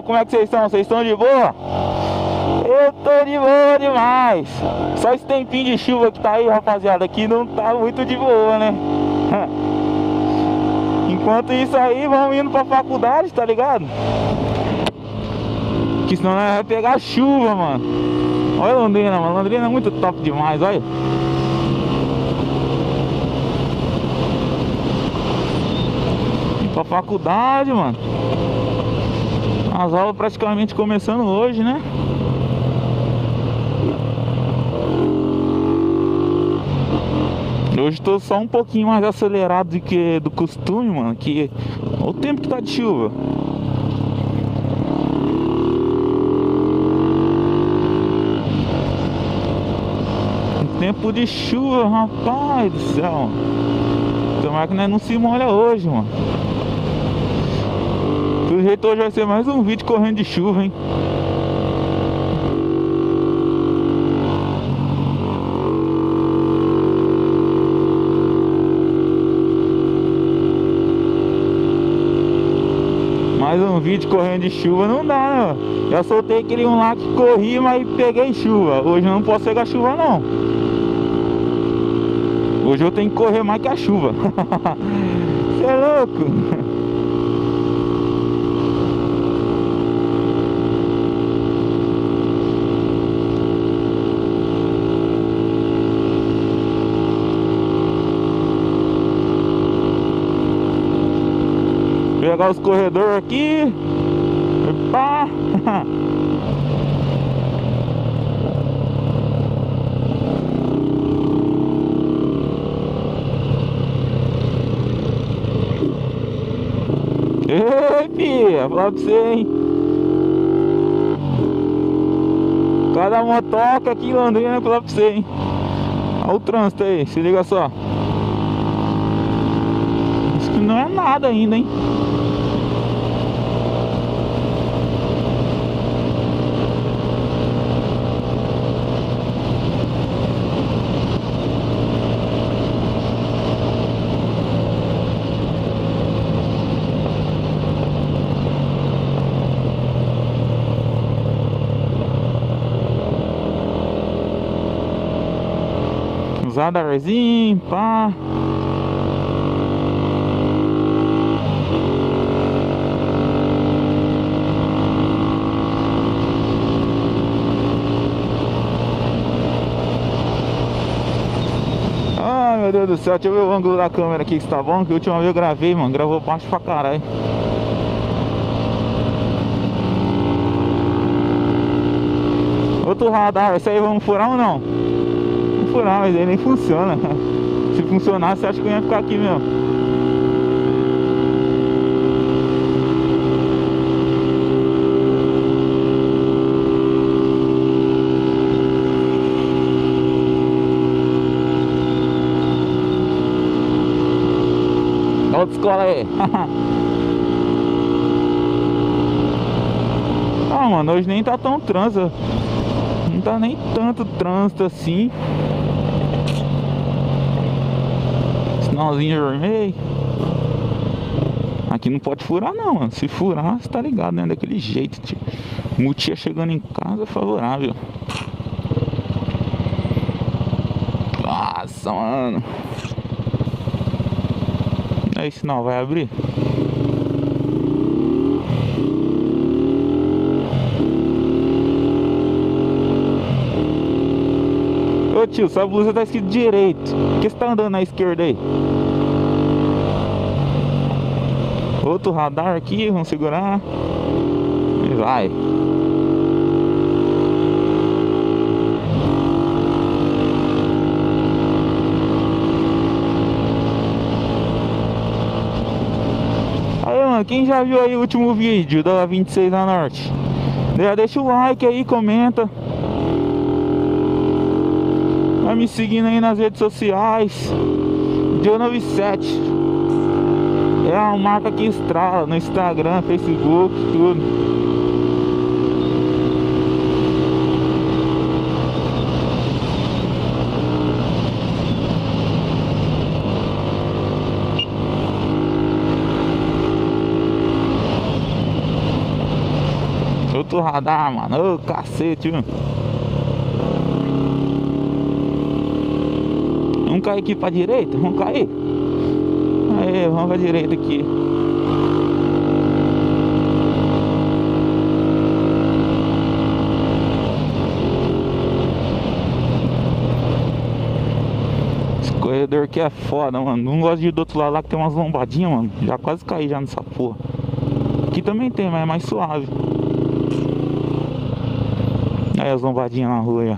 como é que vocês estão? Vocês estão de boa? Eu tô de boa demais. Só esse tempinho de chuva que tá aí, rapaziada, aqui não tá muito de boa, né? Enquanto isso aí, vamos indo pra faculdade, tá ligado? Que senão nós vai pegar chuva, mano. Olha Londrina, mano. Londrina é muito top demais, olha. Ir pra faculdade, mano. As aulas praticamente começando hoje, né? Hoje tô só um pouquinho mais acelerado do que do costume, mano. Que olha o tempo que tá de chuva. Tempo de chuva, rapaz do céu. Tomara que nós não se molha hoje, mano. Do jeito hoje vai ser mais um vídeo correndo de chuva, hein? Mais um vídeo correndo de chuva não dá, né? Já soltei aquele um lá que corri, mas peguei chuva. Hoje eu não posso pegar chuva, não. Hoje eu tenho que correr mais que a chuva. Você é louco? Pegar os corredores aqui. Opa! Ei, filha, falar pra você, hein? Cada motoca aqui em Londrina, falar pra você, hein? Olha o trânsito aí, se liga só. Isso que não é nada ainda, hein? Radarzinho, pá. Ai, meu Deus do céu, deixa eu ver o ângulo da câmera aqui que está bom. Que a última vez eu gravei, mano, gravou baixo pra caralho. Outro radar, esse aí vamos furar ou não? Furar, mas ele nem funciona. Se funcionasse, acho que eu ia ficar aqui mesmo. Outra escola aí. Ah, mano, hoje nem tá tão trânsito. Não tá nem tanto trânsito assim. Sinalzinho vermelho. Aqui não pode furar não, mano. Se furar, você tá ligado, né? Daquele jeito, tipo. Multia chegando em casa é favorável. Nossa, mano. Aí, sinal vai abrir. Ô tio, sua blusa tá escrito direito. Por que você tá andando na esquerda aí? Outro radar aqui, vamos segurar. E vai. Aí, mano, quem já viu aí o último vídeo da 26 da Norte? Já deixa o like aí, comenta. Vai me seguindo aí nas redes sociais. Deu 97. É uma marca que estrala no Instagram, Facebook, tudo. outro radar, mano. Ô, cacete, viu? Vamos cair aqui pra direita? Vamos cair? Aí, vamos pra direita aqui. Esse corredor aqui é foda, mano. Não gosto de ir do outro lado lá que tem umas lombadinhas, mano. Já quase caí já nessa porra. Aqui também tem, mas é mais suave. Aí as lombadinhas na rua aí, ó.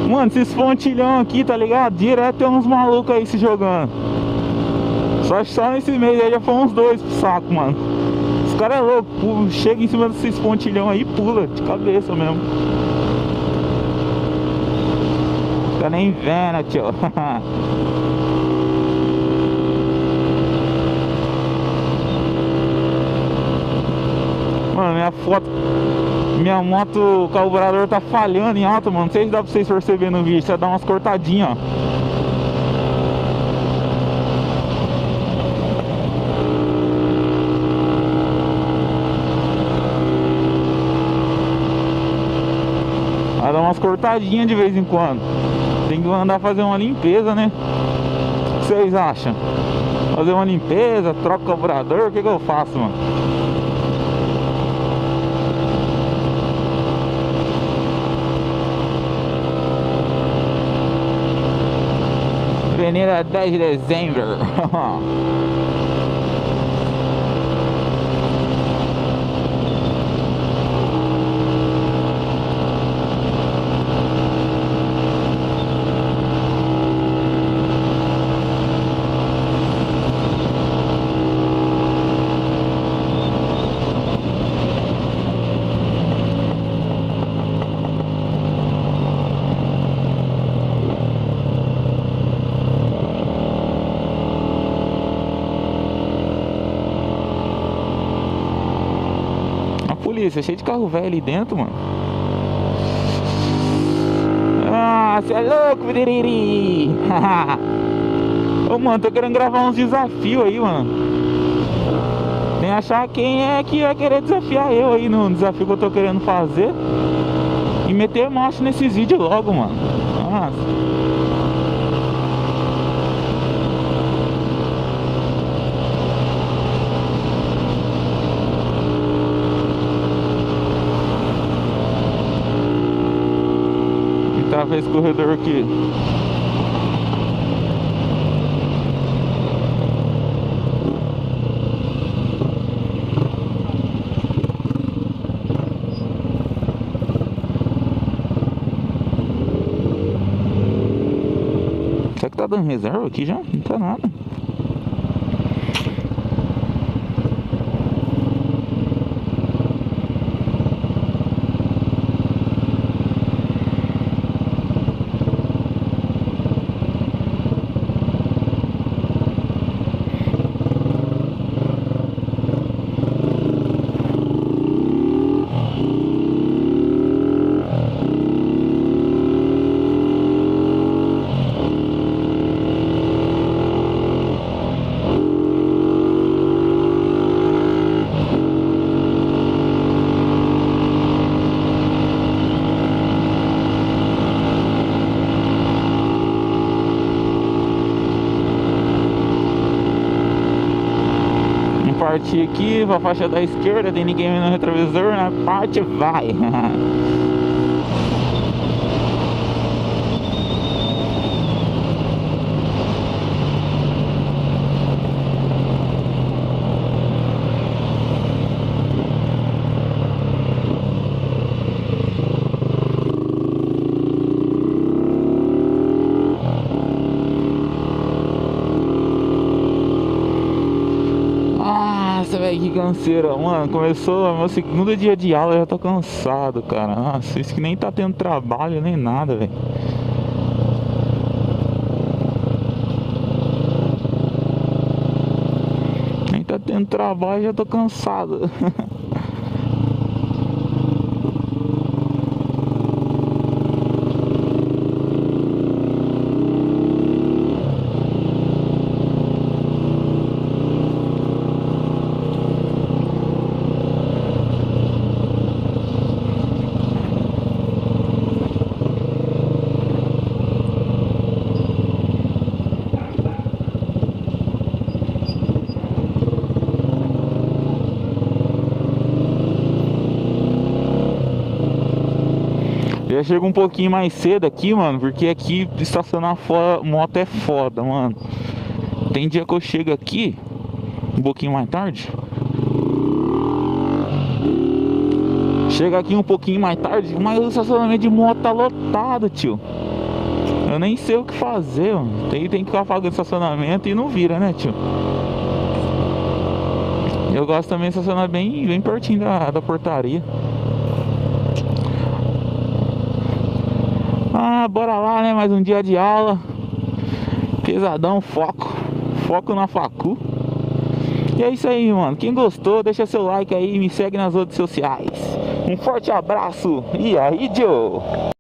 Mano, esses pontilhão aqui, tá ligado? Direto tem uns malucos aí se jogando. Só nesse mês aí já foi uns 2 pro saco, mano. Os caras é louco, chega em cima desses pontilhão aí e pula de cabeça mesmo. Fica nem vendo, tio. Mano, minha moto, o carburador tá falhando em alta, mano. Não sei se dá pra vocês perceberem no vídeo. Você dá umas cortadinhas, ó. Vai dar umas cortadinhas de vez em quando. Tem que andar fazer uma limpeza, né? O que vocês acham? Fazer uma limpeza, troca o carburador, o que eu faço, mano? Avenida 10 de dezembro. Polícia, cheio de carro velho ali dentro, mano. Ah, você é louco, biriri. Ô, mano, tô querendo gravar uns desafios aí, mano. Tem que achar quem é que vai querer desafiar eu aí no desafio que eu tô querendo fazer. E meter marcha nesses vídeos logo, mano. Nossa. Esse corredor aqui. Será que tá dando reserva aqui já? Não tá nada. Partir aqui pra faixa da esquerda, tem ninguém no retrovisor, na parte vai. canseira, mano. Começou meu segundo dia de aula, eu já tô cansado, cara. Nossa, isso que nem tá tendo trabalho nem nada, velho. Nem tá tendo trabalho, já tô cansado. Já chego um pouquinho mais cedo aqui, mano, porque aqui estacionar moto é foda, mano. Tem dia que eu chego aqui um pouquinho mais tarde. Chega aqui um pouquinho mais tarde, mas o estacionamento de moto tá lotado, tio. Eu nem sei o que fazer, mano. Tem que ficar pagando estacionamento e não vira, né, tio? Eu gosto também de estacionar bem pertinho da portaria. Ah, bora lá, né? Mais um dia de aula. Pesadão, foco na facu. E é isso aí, mano. Quem gostou, deixa seu like aí e me segue nas outras sociais. Um forte abraço e aí, JHOW!